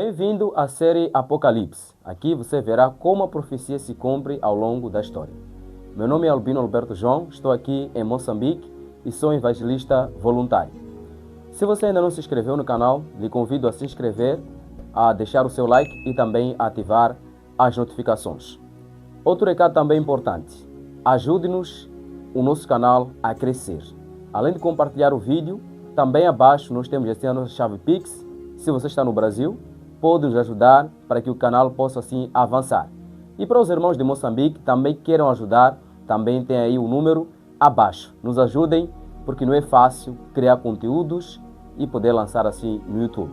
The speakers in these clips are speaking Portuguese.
Bem-vindo à série Apocalipse. Aqui você verá como a profecia se cumpre ao longo da história. Meu nome é Albino Alberto João, estou aqui em Moçambique e sou evangelista voluntário. Se você ainda não se inscreveu no canal, lhe convido a se inscrever, a deixar o seu like e também a ativar as notificações. Outro recado também importante, ajude-nos o nosso canal a crescer. Além de compartilhar o vídeo, também abaixo nós temos a nossa chave Pix. Se você está no Brasil, pode nos ajudar para que o canal possa assim avançar. E para os irmãos de Moçambique também queiram ajudar, também tem aí o número abaixo. Nos ajudem, porque não é fácil criar conteúdos e poder lançar assim no YouTube.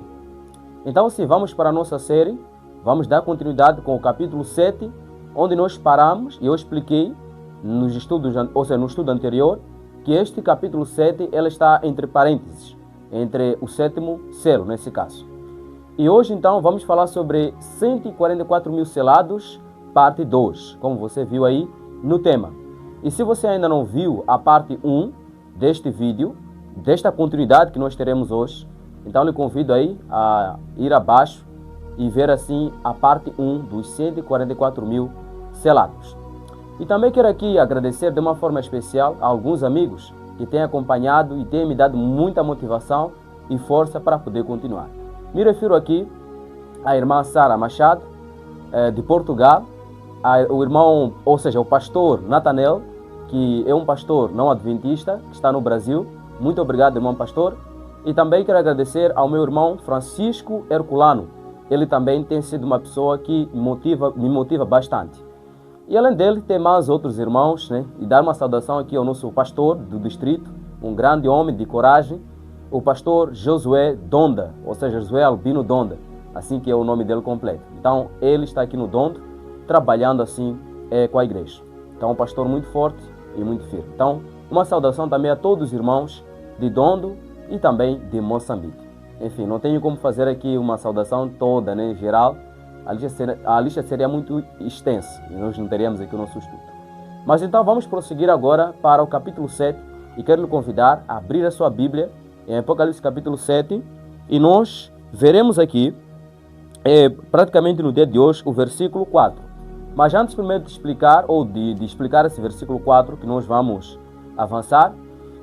Então, sim, vamos para a nossa série. Vamos dar continuidade com o capítulo 7, onde nós paramos e eu expliquei nos estudos, ou seja, no estudo anterior, que este capítulo 7 ele está entre parênteses, entre o sétimo selo, nesse caso. E hoje, então, vamos falar sobre 144 mil selados, parte 2, como você viu aí no tema. E se você ainda não viu a parte 1 deste vídeo, desta continuidade que nós teremos hoje, então lhe convido aí a ir abaixo e ver assim a parte 1 dos 144 mil selados. E também quero aqui agradecer de uma forma especial a alguns amigos que têm acompanhado e têm me dado muita motivação e força para poder continuar. Me refiro aqui à irmã Sara Machado, de Portugal, o irmão, ou seja, o pastor Natanel, que é um pastor não adventista, que está no Brasil. Muito obrigado, irmão pastor. E também quero agradecer ao meu irmão Francisco Herculano. Ele também tem sido uma pessoa que me motiva bastante. E além dele, tem mais outros irmãos, né? E dar uma saudação aqui ao nosso pastor do distrito, um grande homem de coragem, o pastor Josué Donda, ou seja, Josué Albino Donda, assim que é o nome dele completo. Então, ele está aqui no Dondo, trabalhando assim com a igreja. Então, um pastor muito forte e muito firme. Então, uma saudação também a todos os irmãos de Dondo e também de Moçambique. Enfim, não tenho como fazer aqui uma saudação toda, né, em geral. A lista seria muito extensa e nós não teríamos aqui o nosso estudo. Mas então vamos prosseguir agora para o capítulo 7 e quero lhe convidar a abrir a sua Bíblia em Apocalipse capítulo 7 e nós veremos aqui, praticamente no dia de hoje, o versículo 4. Mas antes primeiro de explicar, ou de explicar esse versículo 4 que nós vamos avançar,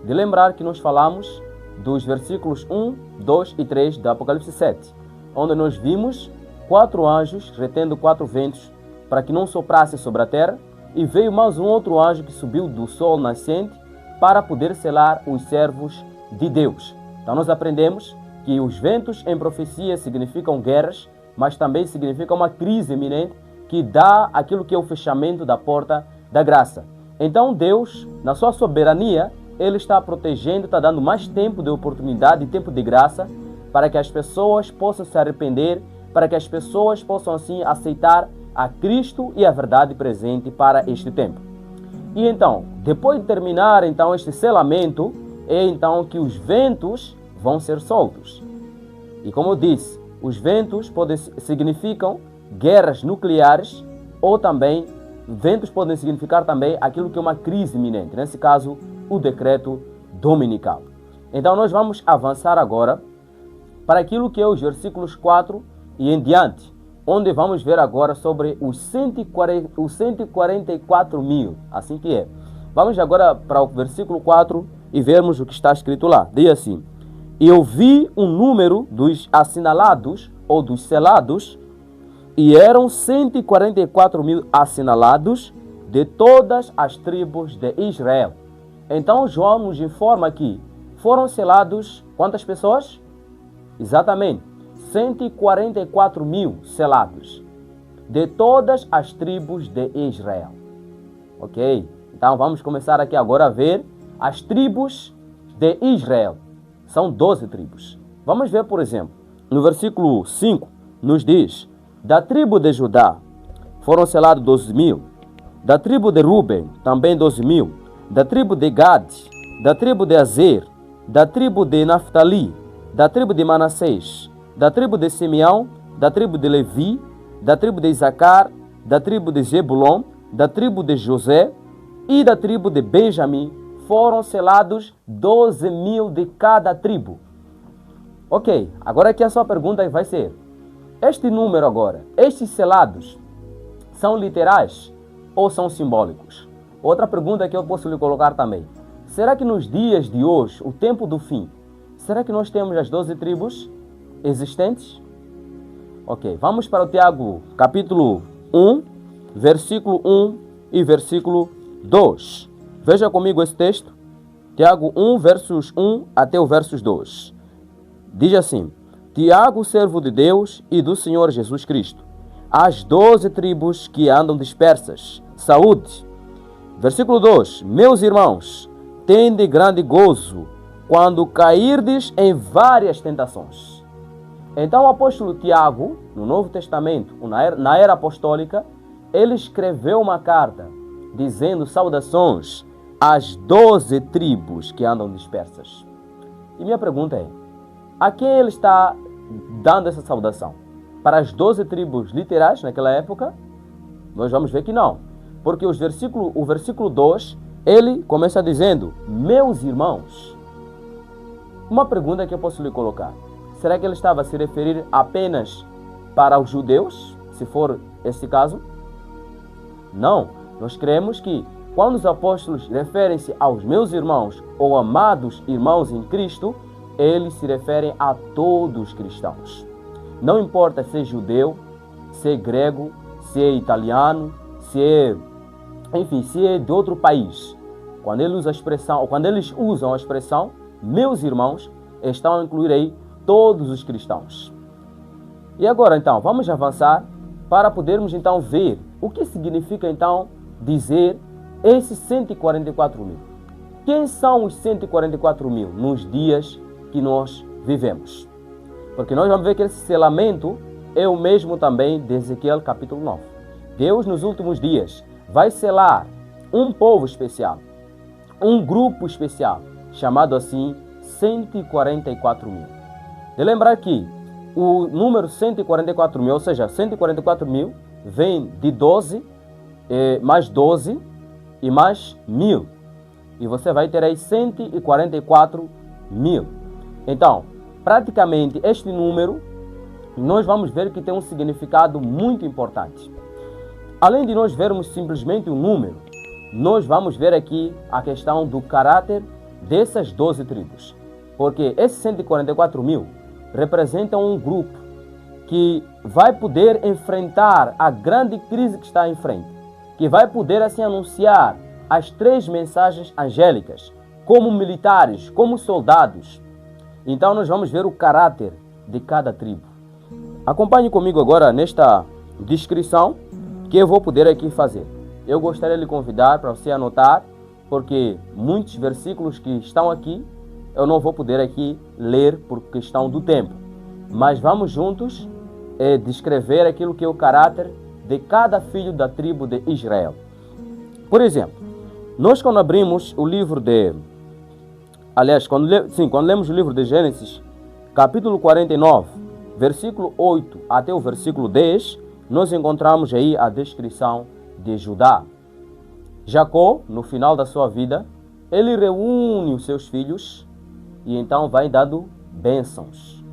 de lembrar que nós falamos dos versículos 1, 2 e 3 do Apocalipse 7, onde nós vimos 4 anjos retendo 4 ventos para que não soprasse sobre a terra, e veio mais um outro anjo que subiu do sol nascente para poder selar os servos de Deus. Então nós aprendemos que os ventos em profecia significam guerras, mas também significam uma crise iminente que dá aquilo que é o fechamento da porta da graça. Então Deus, na sua soberania, Ele está protegendo, está dando mais tempo de oportunidade e tempo de graça para que as pessoas possam se arrepender, para que as pessoas possam assim aceitar a Cristo e a verdade presente para este tempo. E então, depois de terminar então este selamento, é então que os ventos vão ser soltos. E como eu disse, os ventos significam guerras nucleares ou também, ventos podem significar também aquilo que é uma crise iminente, nesse caso, o decreto dominical. Então nós vamos avançar agora para aquilo que é os versículos 4 e em diante, onde vamos ver agora sobre os 144 mil, assim que é. Vamos agora para o versículo 4 e vermos o que está escrito lá. Diz assim: e eu vi um número dos assinalados, ou dos selados, e eram 144 mil assinalados de todas as tribos de Israel. Então João nos informa que foram selados quantas pessoas? Exatamente, 144 mil selados de todas as tribos de Israel. Ok? Então vamos começar aqui agora a ver as tribos de Israel. São 12 tribos. Vamos ver, por exemplo, no versículo 5 nos diz: da tribo de Judá foram selados 12 mil, da tribo de Ruben também 12 mil, da tribo de Gad, da tribo de Azer, da tribo de Naftali, da tribo de Manassés, da tribo de Simeão, da tribo de Levi, da tribo de Isacar, da tribo de Zebulon, da tribo de José e da tribo de Benjamim, foram selados 12 mil de cada tribo. Ok, agora aqui a sua pergunta vai ser: este número agora, estes selados, são literais ou são simbólicos? Outra pergunta que eu posso lhe colocar também. Será que nos dias de hoje, o tempo do fim, será que nós temos as 12 tribos existentes? Ok, vamos para o Tiago, capítulo 1, versículo 1 e versículo 2. Veja comigo esse texto. Tiago 1, versos 1 até o versos 2. Diz assim: Tiago, servo de Deus e do Senhor Jesus Cristo, às 12 tribos que andam dispersas, saúde. Versículo 2: Meus irmãos, tende grande gozo quando cairdes em várias tentações. Então o apóstolo Tiago, no Novo Testamento, na era apostólica, ele escreveu uma carta dizendo saudações às 12 tribos que andam dispersas. E minha pergunta é, a quem ele está dando essa saudação? Para as 12 tribos literais naquela época? Nós vamos ver que não. Porque o versículo 2, ele começa dizendo, meus irmãos. Uma pergunta que eu posso lhe colocar. Será que ele estava a se referir apenas para os judeus, se for esse caso? Não. Nós cremos que quando os apóstolos referem-se aos meus irmãos ou amados irmãos em Cristo, eles se referem a todos os cristãos. Não importa se é judeu, se é grego, se é italiano, se é de outro país. Quando eles usam a expressão meus irmãos, estão a incluir aí todos os cristãos. E agora então, vamos avançar para podermos então ver o que significa então dizer esses 144 mil. Quem são os 144 mil nos dias que nós vivemos? Porque nós vamos ver que esse selamento é o mesmo também de Ezequiel capítulo 9. Deus nos últimos dias vai selar um povo especial, um grupo especial, chamado assim 144 mil. De lembrar que o número 144 mil, ou seja, 144 mil, vem de 12, mais 12 e mais 1000. E você vai ter aí 144 mil. Então, praticamente este número, nós vamos ver que tem um significado muito importante. Além de nós vermos simplesmente o número, nós vamos ver aqui a questão do caráter dessas 12 tribos. Porque esses 144 mil representam um grupo que vai poder enfrentar a grande crise que está em frente, que vai poder assim anunciar as 3 mensagens angélicas, como militares, como soldados. Então nós vamos ver o caráter de cada tribo. Acompanhe comigo agora nesta descrição que eu vou poder aqui fazer. Eu gostaria de lhe convidar para você anotar, porque muitos versículos que estão aqui eu não vou poder aqui ler por questão do tempo. Mas vamos juntos descrever aquilo que é o caráter de cada filho da tribo de Israel. Por exemplo, nós quando abrimos o livro de... Aliás, quando lemos o livro de Gênesis, capítulo 49, versículo 8 até o versículo 10, nós encontramos aí a descrição de Judá. Jacó, no final da sua vida, ele reúne os seus filhos e então vai dando bênçãos.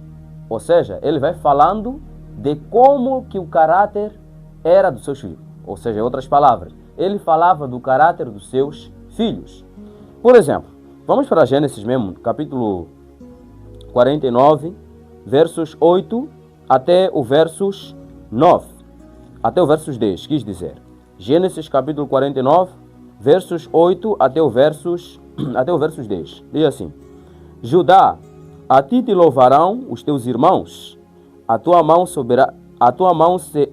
Ou seja, ele vai falando de como que o caráter era dos seus filhos. Ou seja, em outras palavras, ele falava do caráter dos seus filhos. Por exemplo, vamos para Gênesis mesmo, capítulo 49, versos 8 até o versos 9. Até o versos 10, quis dizer. Gênesis capítulo 49, versos 8 até o versos 10. Diz assim: Judá, a ti te louvarão os teus irmãos, a tua mão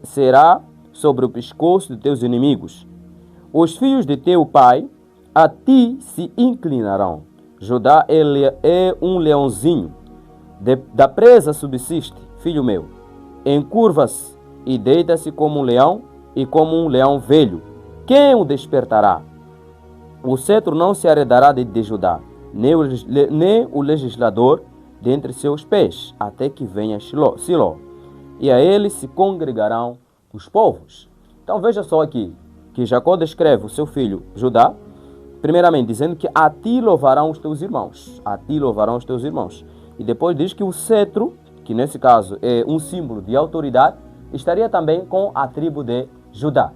será sobre o pescoço de teus inimigos. Os filhos de teu pai a ti se inclinarão. Judá é um leãozinho, da presa subsiste, filho meu. Encurva-se e deita-se como um leão e como um leão velho. Quem o despertará? O cetro não se arredará de Judá, nem o legislador dentre seus pés, até que venha Siló. E a ele se congregarão os povos. Então veja só aqui, que Jacó descreve o seu filho Judá, primeiramente dizendo que a ti louvarão os teus irmãos. A ti louvarão os teus irmãos. E depois diz que o cetro, que nesse caso é um símbolo de autoridade, estaria também com a tribo de Judá.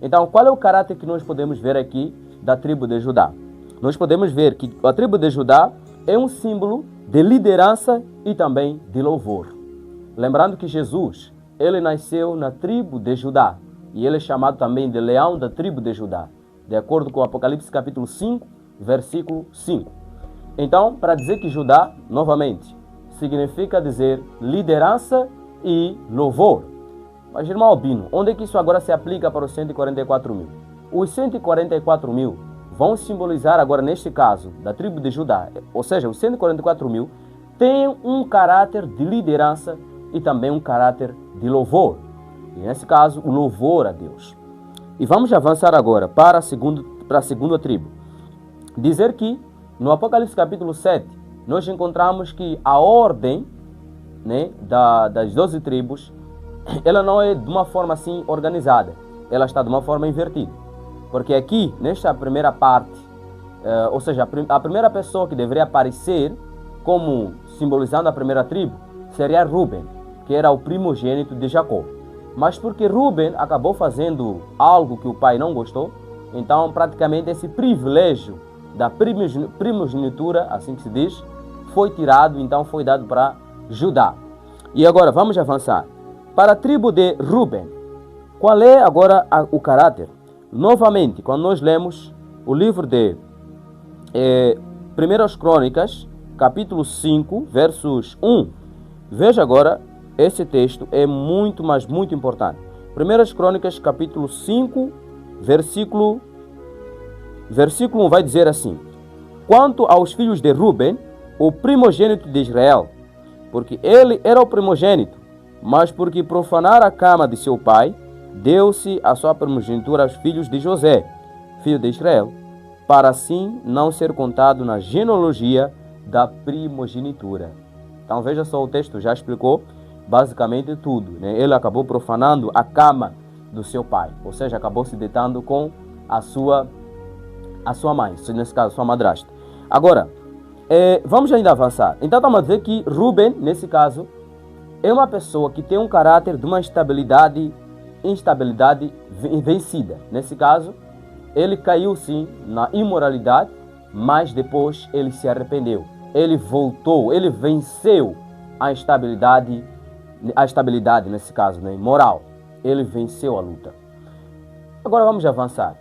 Então, qual é o caráter que nós podemos ver aqui da tribo de Judá? Nós podemos ver que a tribo de Judá é um símbolo de liderança e também de louvor. Lembrando que Jesus, ele nasceu na tribo de Judá e ele é chamado também de leão da tribo de Judá, de acordo com Apocalipse capítulo 5, versículo 5. Então, para dizer que Judá, novamente, significa dizer liderança e louvor. Mas, irmão Albino, onde é que isso agora se aplica para os 144 mil? Os 144 mil vão simbolizar agora, neste caso, da tribo de Judá, ou seja, os 144 mil têm um caráter de liderança e também um caráter de louvor. E nesse caso, o louvor a Deus. E vamos avançar agora para a segunda tribo. Dizer que no Apocalipse capítulo 7, nós encontramos que a ordem, né, das 12 tribos, ela não é de uma forma assim organizada, ela está de uma forma invertida. Porque aqui, nesta primeira parte, ou seja, a primeira pessoa que deveria aparecer como simbolizando a primeira tribo seria Ruben, que era o primogênito de Jacó. Mas porque Ruben acabou fazendo algo que o pai não gostou, então praticamente esse privilégio da primogenitura, assim que se diz, foi tirado, então foi dado para Judá. E agora vamos avançar. Para a tribo de Ruben, qual é agora o caráter? Novamente, quando nós lemos o livro de 1 Crônicas, capítulo 5, versos 1, veja agora, esse texto é muito, mas muito importante. 1 Crônicas, capítulo 5, versículo 1 vai dizer assim: quanto aos filhos de Ruben, o primogênito de Israel, porque ele era o primogênito, mas porque profanara a cama de seu pai, deu-se a sua primogenitura aos filhos de José, filho de Israel, para assim não ser contado na genealogia da primogenitura. Então veja só, o texto já explicou basicamente tudo, né? Ele acabou profanando a cama do seu pai, ou seja, acabou se deitando com a sua mãe, nesse caso, sua madrasta. Agora, vamos ainda avançar. Então estamos a dizer que Ruben, nesse caso, é uma pessoa que tem um caráter de uma instabilidade vencida. Nesse caso, ele caiu sim na imoralidade, mas depois ele se arrependeu. Ele voltou, ele venceu a estabilidade nesse caso, né, moral. Ele venceu a luta. Agora vamos avançar.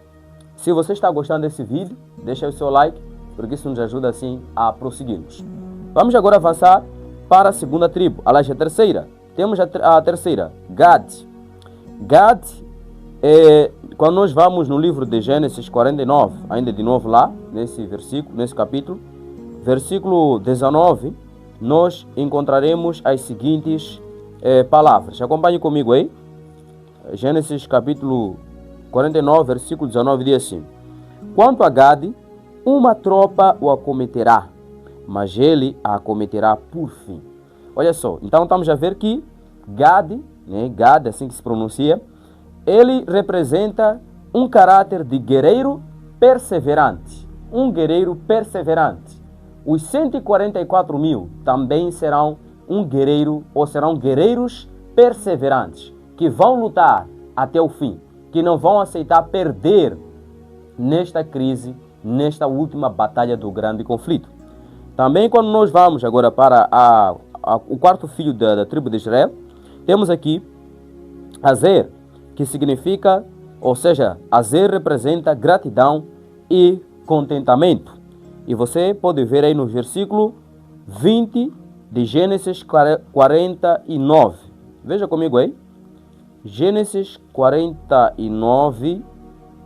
Se você está gostando desse vídeo, deixa o seu like, porque isso nos ajuda assim a prosseguirmos. Vamos agora avançar para a segunda tribo, aliás, a terceira. Temos a terceira, Gad. Gad, quando nós vamos no livro de Gênesis 49, ainda de novo lá, nesse versículo, nesse capítulo, versículo 19, nós encontraremos as seguintes palavras. Acompanhe comigo aí. Gênesis capítulo 49, versículo 19 diz assim: quanto a Gad, uma tropa o acometerá, mas ele a acometerá por fim. Olha só, então estamos a ver que Gad, né, Gad, assim que se pronuncia, ele representa um caráter de guerreiro perseverante. Um guerreiro perseverante. Os 144 mil também serão um guerreiro, ou serão guerreiros perseverantes, que vão lutar até o fim, que não vão aceitar perder nesta crise, nesta última batalha do grande conflito. Também quando nós vamos agora para o quarto filho da tribo de Israel, temos aqui Azer, que significa, ou seja, Azer representa gratidão e contentamento. E você pode ver aí no versículo 20 de Gênesis 49. Veja comigo aí. Gênesis 49,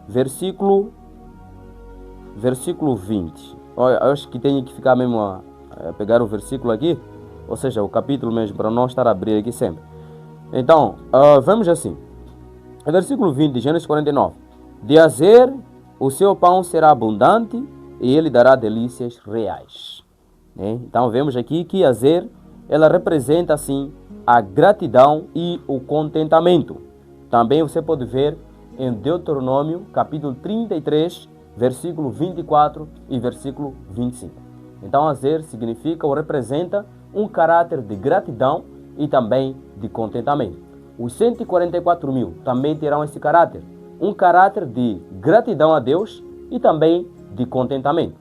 versículo 20. Olha, eu acho que tem que ficar mesmo a pegar o versículo aqui, ou seja, o capítulo mesmo, para não estar a abrir aqui sempre. Então, vamos assim. Versículo 20 de Gênesis 49. De Azer, o seu pão será abundante e ele dará delícias reais. Então, vemos aqui que Azer, ela representa assim a gratidão e o contentamento. Também você pode ver em Deuteronômio, capítulo 33, versículo 24 e versículo 25. Então, Azer significa ou representa um caráter de gratidão e também de contentamento. Os 144 mil também terão esse caráter, um caráter de gratidão a Deus e também de contentamento.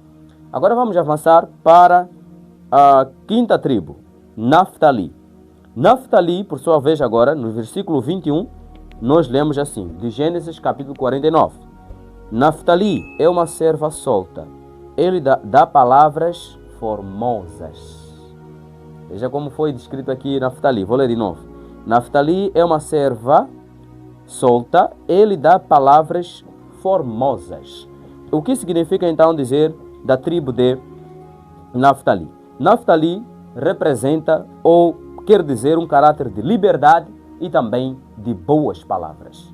Agora vamos avançar para a quinta tribo, Naftali. Naftali, por sua vez, agora, no versículo 21, nós lemos assim, de Gênesis capítulo 49. Naftali é uma serva solta, ele dá palavras formosas. Veja como foi descrito aqui Naftali, vou ler de novo. Naftali é uma serva solta, ele dá palavras formosas. O que significa então dizer da tribo de Naftali? Naftali representa ou quer dizer um caráter de liberdade e também de boas palavras.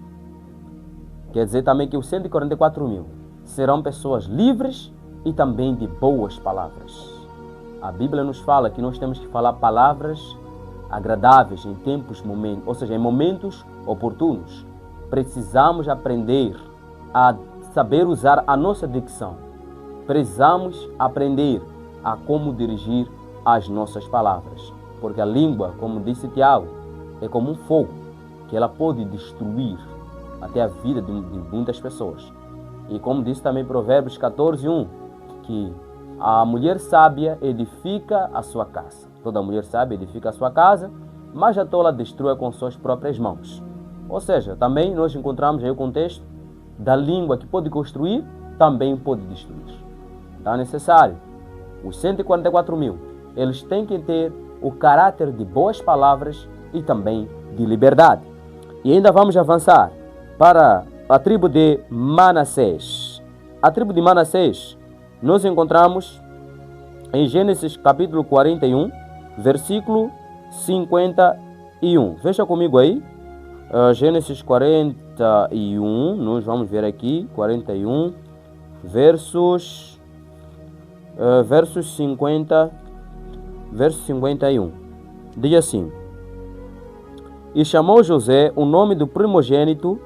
Quer dizer também que os 144 mil serão pessoas livres e também de boas palavras. A Bíblia nos fala que nós temos que falar palavras agradáveis em tempos, momentos, ou seja, em momentos oportunos. Precisamos aprender a saber usar a nossa dicção. Precisamos aprender a como dirigir as nossas palavras. Porque a língua, como disse Tiago, é como um fogo, que ela pode destruir até a vida de muitas pessoas. E como disse também Provérbios 14:1, que a mulher sábia edifica a sua casa. Toda mulher sábia edifica a sua casa, mas a tola destrói com suas próprias mãos. Ou seja, também nós encontramos aí o contexto da língua que pode construir, também pode destruir. Então é necessário, os 144 mil, eles têm que ter o caráter de boas palavras e também de liberdade. E ainda vamos avançar para a tribo de Manassés. A tribo de Manassés nós encontramos em Gênesis capítulo 41, versículo 51. Veja comigo aí, Gênesis 41, nós vamos ver aqui, 41, verso 51. Diz assim: E chamou José o nome do primogênito,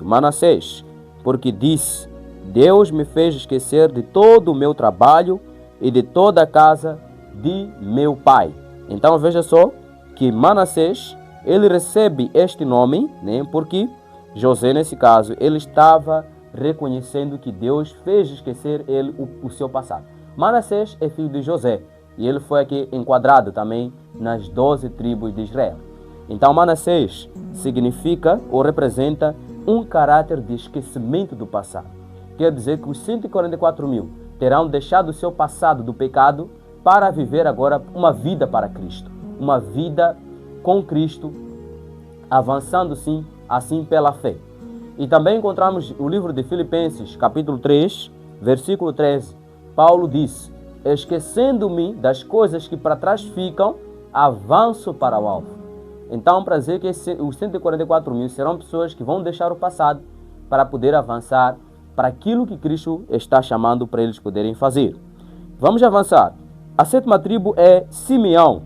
Manassés, porque disse: Deus me fez esquecer de todo o meu trabalho e de toda a casa de meu pai. Então veja só que Manassés, ele recebe este nome, né, porque José, nesse caso, ele estava reconhecendo que Deus fez esquecer ele o seu passado. Manassés é filho de José e ele foi aqui enquadrado também nas 12 tribos de Israel. Então Manassés significa ou representa um caráter de esquecimento do passado. Quer dizer que os 144 mil terão deixado o seu passado do pecado para viver agora uma vida para Cristo. Uma vida com Cristo, avançando sim, assim pela fé. E também encontramos o livro de Filipenses, capítulo 3, versículo 13. Paulo diz: esquecendo-me das coisas que para trás ficam, avanço para o alvo. Então, para dizer que os 144 mil serão pessoas que vão deixar o passado para poder avançar para aquilo que Cristo está chamando para eles poderem fazer. Vamos avançar. A sétima tribo é Simeão.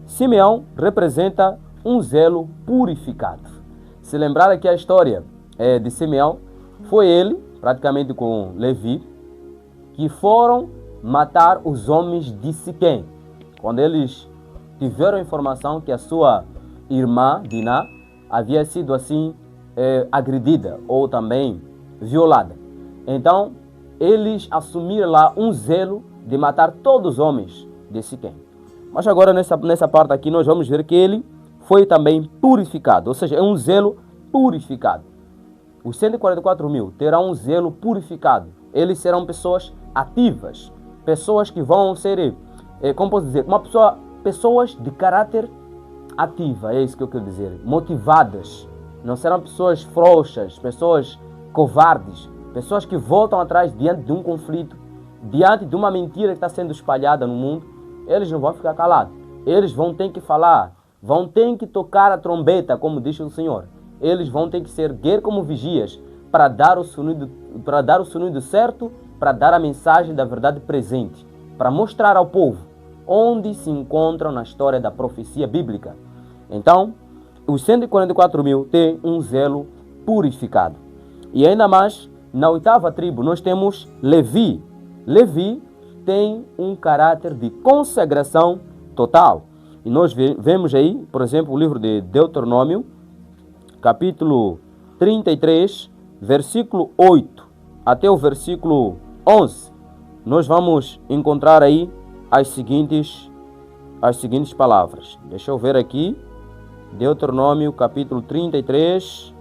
Simeão representa um zelo purificado. Se lembrar aqui a história de Simeão, foi ele, praticamente com Levi, que foram matar os homens de Siquém. Quando eles tiveram a informação que a sua irmã, Diná, havia sido assim agredida ou também violada. Então, eles assumiram lá um zelo de matar todos os homens de Siquém. Mas agora nessa parte aqui nós vamos ver que ele foi também purificado, ou seja, é um zelo purificado. Os 144 mil terão um zelo purificado. Eles serão pessoas ativas, pessoas que vão ser, como posso dizer, pessoas de caráter ativa, é isso que eu quero dizer, motivadas. Não serão pessoas frouxas, pessoas covardes, pessoas que voltam atrás diante de um conflito, diante de uma mentira que está sendo espalhada no mundo. Eles não vão ficar calados, eles vão ter que falar, vão ter que tocar a trombeta, como diz o Senhor. Eles vão ter que se erguer como vigias para dar o sonido certo, para dar a mensagem da verdade presente, para mostrar ao povo onde se encontram na história da profecia bíblica. Então, os 144 mil têm um zelo purificado. E ainda mais, na oitava tribo, nós temos Levi. Levi tem um caráter de consagração total. E nós vemos aí, por exemplo, o livro de Deuteronômio, capítulo 33, versículo 8 até o versículo 11. Nós vamos encontrar aí as seguintes palavras. Deixa eu ver aqui. Deuteronômio, capítulo 33.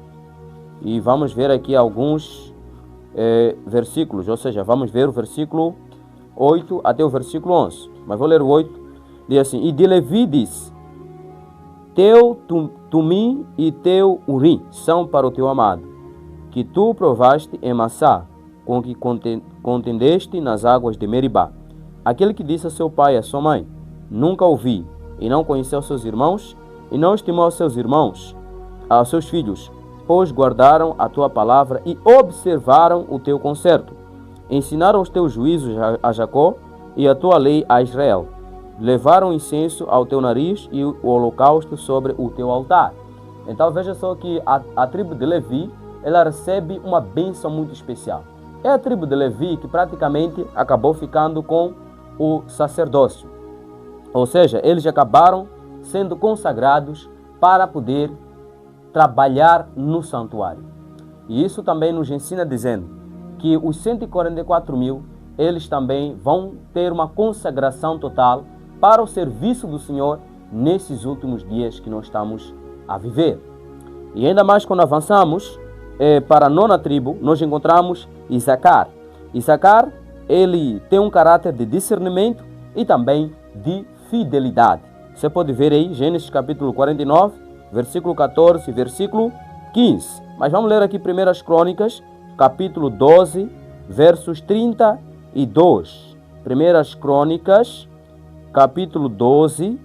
E vamos ver aqui alguns versículos. Ou seja, vamos ver o versículo 8 até o versículo 11. Mas vou ler o 8. Diz assim: E de Levi diz: Teu Tumim e teu Urim são para o teu amado, que tu provaste em Massá, com que contendeste nas águas de Meribá. Aquele que disse a seu pai e a sua mãe: Nunca ouvi, e não conheceu seus irmãos, e não estimou seus irmãos, aos seus filhos, pois guardaram a tua palavra e observaram o teu concerto. Ensinaram os teus juízos a Jacó e a tua lei a Israel. Levaram incenso ao teu nariz e o holocausto sobre o teu altar. Então veja só que a tribo de Levi, ela recebe uma bênção muito especial. É a tribo de Levi que praticamente acabou ficando com o sacerdócio. Ou seja, eles acabaram sendo consagrados para poder trabalhar no santuário. E isso também nos ensina dizendo que os 144 mil, eles também vão ter uma consagração total para o serviço do Senhor nesses últimos dias que nós estamos a viver. E ainda mais quando avançamos para a nona tribo, nós encontramos Issacar. Issacar, ele tem um caráter de discernimento e também de fidelidade. Você pode ver aí Gênesis capítulo 49, versículo 14 e versículo 15. Mas vamos ler aqui 1 Crônicas, capítulo 12, versos 32. 1 Crônicas, capítulo 12,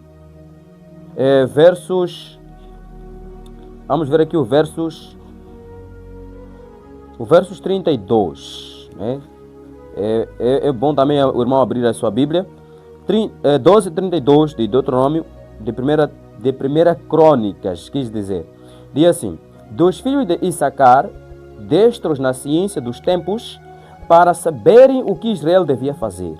versos... Vamos ver aqui os versos 32. Né? É bom também o irmão abrir a sua Bíblia. 12:32 de Deuteronômio, de primeira Crônicas, quis dizer. Diz assim: Dos filhos de Issacar, destros na ciência dos tempos, para saberem o que Israel devia fazer.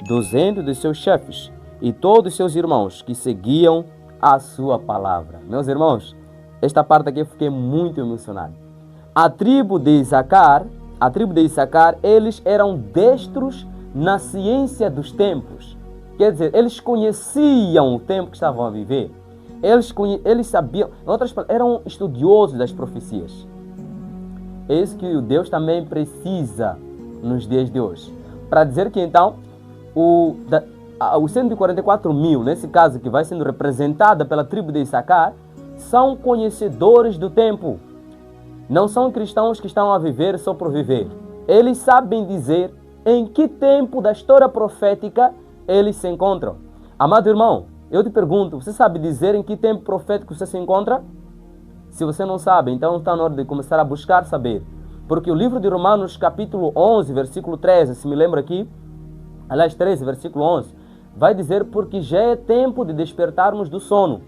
200 de seus chefes e todos seus irmãos que seguiam a sua palavra. Meus irmãos, esta parte aqui eu fiquei muito emocionado. A tribo de Issacar, eles eram destros na ciência dos tempos. Quer dizer, eles conheciam o tempo que estavam a viver. Eles sabiam, em outras palavras, eram estudiosos das profecias. É isso que Deus também precisa nos dias de hoje. Para dizer que então, os 144 mil, nesse caso que vai sendo representada pela tribo de Issacar, são conhecedores do tempo. Não são cristãos que estão a viver só por viver. Eles sabem dizer em que tempo da história profética eles se encontram. Amado irmão, eu te pergunto, você sabe dizer em que tempo profético você se encontra? Se você não sabe, então está na hora de começar a buscar saber. Porque o livro de Romanos, capítulo 11, versículo 13, se me lembra aqui, aliás 13, versículo 11, vai dizer: porque já é tempo de despertarmos do sono.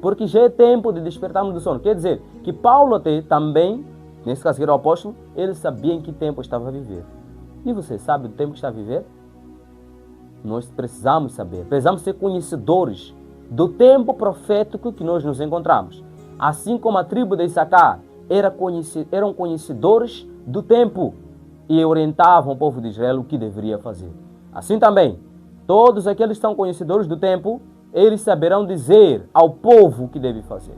Porque já é tempo de despertarmos do sono. Quer dizer, que Paulo até também, nesse caso que era o apóstolo, ele sabia em que tempo estava a viver. E você sabe do tempo que está a viver? Nós precisamos saber, precisamos ser conhecedores do tempo profético que nós nos encontramos. Assim como a tribo de Issacar eram conhecedores do tempo e orientavam o povo de Israel o que deveria fazer. Assim também, todos aqueles que são conhecedores do tempo, eles saberão dizer ao povo o que deve fazer.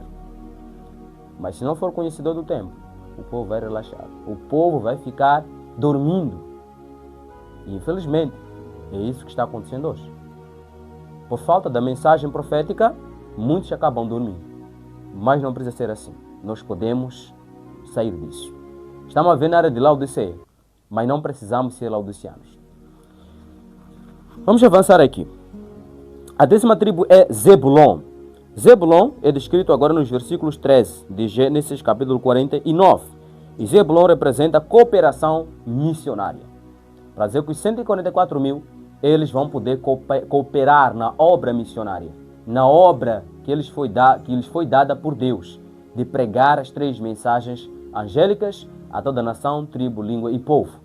Mas se não for conhecedor do tempo, o povo vai relaxar, o povo vai ficar dormindo. E infelizmente, é isso que está acontecendo hoje. Por falta da mensagem profética, muitos acabam dormindo. Mas não precisa ser assim. Nós podemos sair disso. Estamos a ver na área de Laodiceia, mas não precisamos ser laodiceanos. Vamos avançar aqui. A 10ª tribo é Zebulon. Zebulon é descrito agora nos versículos 13 de Gênesis capítulo 49. E Zebulon representa a cooperação missionária. Para dizer que os 144 mil, eles vão poder cooperar na obra missionária, na obra que lhes foi dada por Deus, de pregar as 3 mensagens angélicas a toda nação, tribo, língua e povo.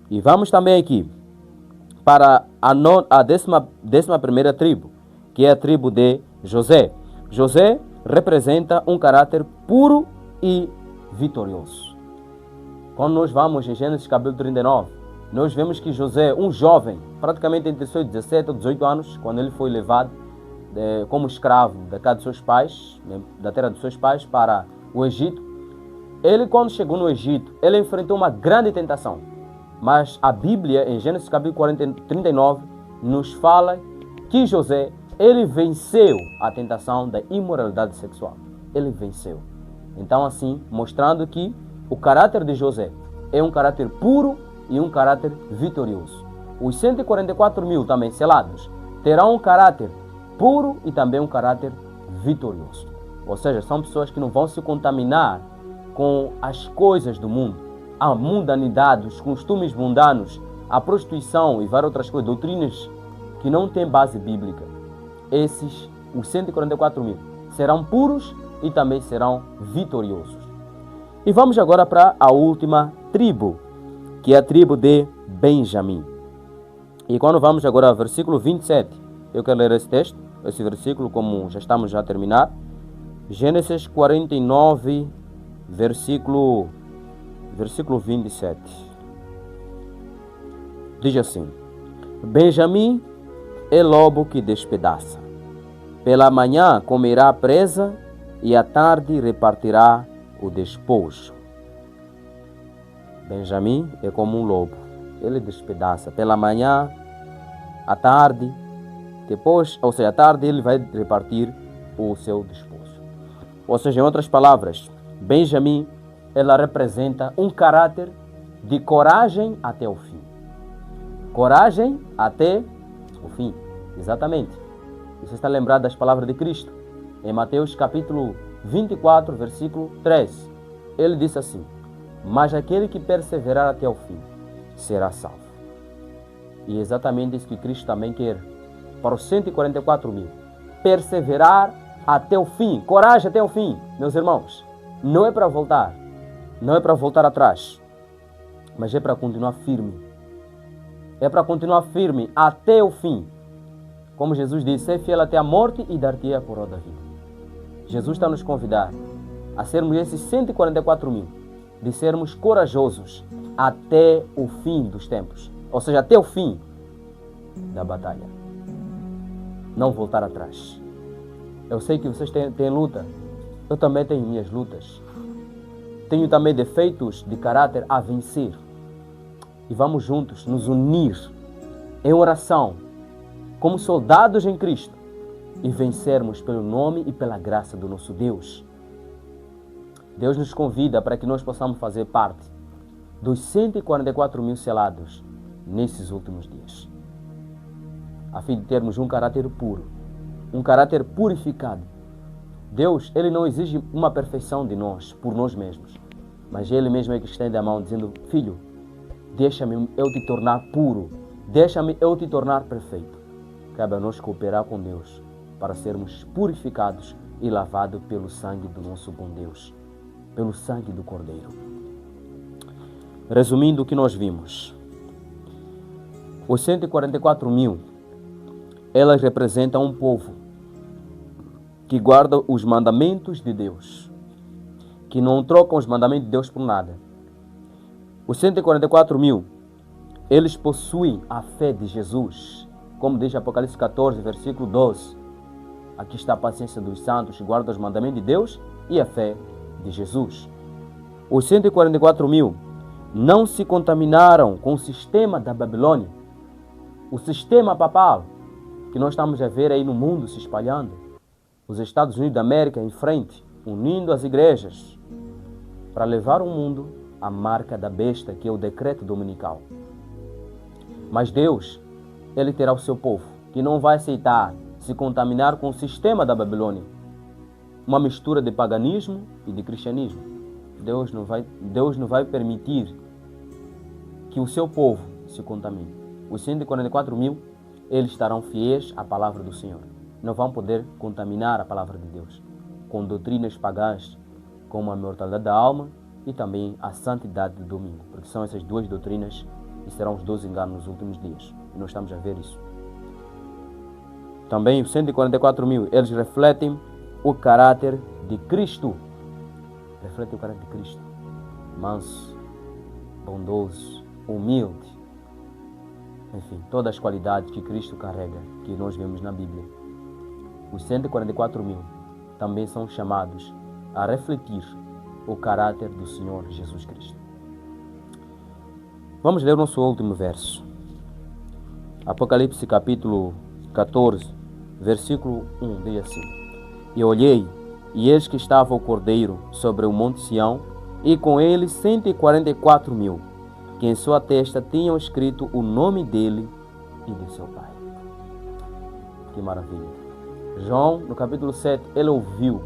E vamos também aqui para a décima primeira tribo, que é a tribo de José. José representa um caráter puro e vitorioso. Quando nós vamos em Gênesis capítulo 39, nós vemos que José, um jovem, praticamente entre seus 17 ou 18 anos, quando ele foi levado como escravo da casa de seus pais, da terra de seus pais, para o Egito, ele, quando chegou no Egito, ele enfrentou uma grande tentação. Mas a Bíblia, em Gênesis capítulo 39, nos fala que José, ele venceu a tentação da imoralidade sexual. Ele venceu. Então, assim, mostrando que o caráter de José é um caráter puro e um caráter vitorioso. Os 144 mil também selados terão um caráter puro e também um caráter vitorioso. Ou seja, são pessoas que não vão se contaminar com as coisas do mundo, a mundanidade, os costumes mundanos, a prostituição e várias outras coisas, doutrinas que não têm base bíblica. Esses, os 144 mil, serão puros e também serão vitoriosos. E vamos agora para a última tribo, que é a tribo de Benjamim. E quando vamos agora ao versículo 27, eu quero ler esse texto, esse versículo, como já estamos a terminar. Gênesis 49, versículo 27. Diz assim: Benjamim é lobo que despedaça. Pela manhã comerá a presa e à tarde repartirá o despojo. Benjamim é como um lobo. Ele despedaça. Pela manhã, à tarde, depois, ou seja, à tarde ele vai repartir o seu despojo. Ou seja, em outras palavras, Benjamim, ela representa um caráter de coragem até o fim. Coragem até o fim, exatamente. Você está lembrado das palavras de Cristo? Em Mateus capítulo 24, versículo 3. Ele disse assim: mas aquele que perseverar até o fim será salvo. E é exatamente isso que Cristo também quer para os 144 mil. Perseverar até o fim, coragem até o fim, meus irmãos. Não é para voltar, não é para voltar atrás, mas é para continuar firme. É para continuar firme até o fim. Como Jesus disse, ser fiel até a morte e dar-te a coroa da vida. Jesus está a nos convidar a sermos esses 144 mil, de sermos corajosos até o fim dos tempos. Ou seja, até o fim da batalha. Não voltar atrás. Eu sei que vocês têm luta. Eu também tenho minhas lutas. Tenho também defeitos de caráter a vencer. E vamos juntos nos unir em oração, como soldados em Cristo, e vencermos pelo nome e pela graça do nosso Deus. Deus nos convida para que nós possamos fazer parte dos 144 mil selados nesses últimos dias, a fim de termos um caráter puro, um caráter purificado. Deus, Ele não exige uma perfeição de nós, por nós mesmos, mas Ele mesmo é que estende a mão dizendo: filho, deixa-me eu te tornar puro, deixa-me eu te tornar perfeito. Cabe a nós cooperar com Deus para sermos purificados e lavados pelo sangue do nosso bom Deus, pelo sangue do Cordeiro. Resumindo o que nós vimos, os 144 mil, elas representam um povo que guarda os mandamentos de Deus, que não trocam os mandamentos de Deus por nada. Os 144 mil, eles possuem a fé de Jesus, como diz Apocalipse 14, versículo 12. Aqui está a paciência dos santos que guardam os mandamentos de Deus e a fé de Jesus. Os 144 mil não se contaminaram com o sistema da Babilônia, o sistema papal que nós estamos a ver aí no mundo se espalhando. Os Estados Unidos da América em frente, unindo as igrejas para levar ao mundo a marca da besta, que é o decreto dominical. Mas Deus, Ele terá o seu povo, que não vai aceitar se contaminar com o sistema da Babilônia, uma mistura de paganismo e de cristianismo. Deus não vai permitir que o seu povo se contamine. Os 144 mil, eles estarão fiéis à palavra do Senhor. Não vão poder contaminar a palavra de Deus com doutrinas pagãs, como a imortalidade da alma e também a santidade do domingo, porque são essas duas doutrinas e serão os 12 enganos nos últimos dias. E nós estamos a ver isso. Também os 144 mil, eles refletem o caráter de Cristo. Refletem o caráter de Cristo. Manso, bondoso, humilde. Enfim, todas as qualidades que Cristo carrega, que nós vemos na Bíblia. Os 144 mil também são chamados a refletir o caráter do Senhor Jesus Cristo. Vamos ler o nosso último verso. Apocalipse capítulo 14, versículo 1, diz assim: E olhei, e eis que estava o Cordeiro sobre o monte Sião, e com ele 144 mil, que em sua testa tinham escrito o nome dele e de seu Pai. Que maravilha! João, no capítulo 7, ele ouviu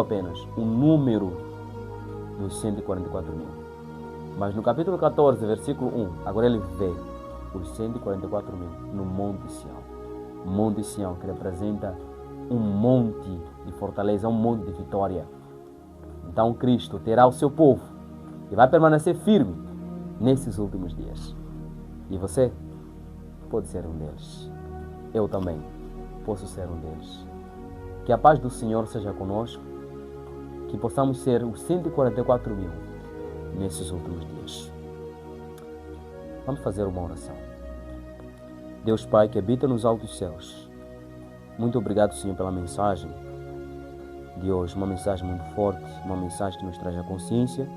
apenas o número dos 144 mil. Mas no capítulo 14, versículo 1, agora ele vê os 144 mil no Monte Sião. Monte Sião, que representa um monte de fortaleza, um monte de vitória. Então Cristo terá o seu povo e vai permanecer firme nesses últimos dias. E você pode ser um deles. Eu também posso ser um deles. Que a paz do Senhor seja conosco, que possamos ser os 144 mil nesses últimos dias. Vamos fazer uma oração. Deus Pai, que habita nos altos céus, muito obrigado, Senhor, pela mensagem de hoje, uma mensagem muito forte, uma mensagem que nos traz a consciência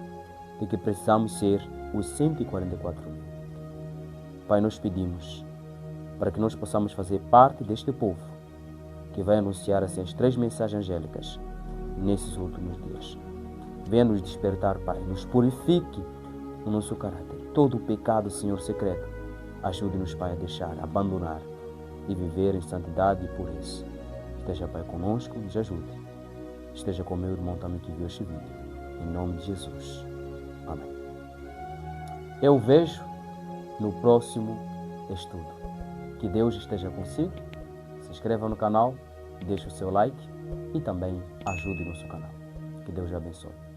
de que precisamos ser os 144 mil. Pai, nós pedimos para que nós possamos fazer parte deste povo que vai anunciar assim as 3 mensagens angélicas nesses últimos dias. Venha nos despertar, Pai, nos purifique no nosso caráter. Todo o pecado, Senhor, secreto, ajude-nos, Pai, a deixar, a abandonar e viver em santidade e pureza. Esteja, Pai, conosco, nos ajude. Esteja com meu irmão também que viu este vídeo. Em nome de Jesus. Amém. Eu vejo no próximo estudo. Que Deus esteja consigo. Se inscreva no canal, deixe o seu like e também ajude o nosso canal. Que Deus te abençoe.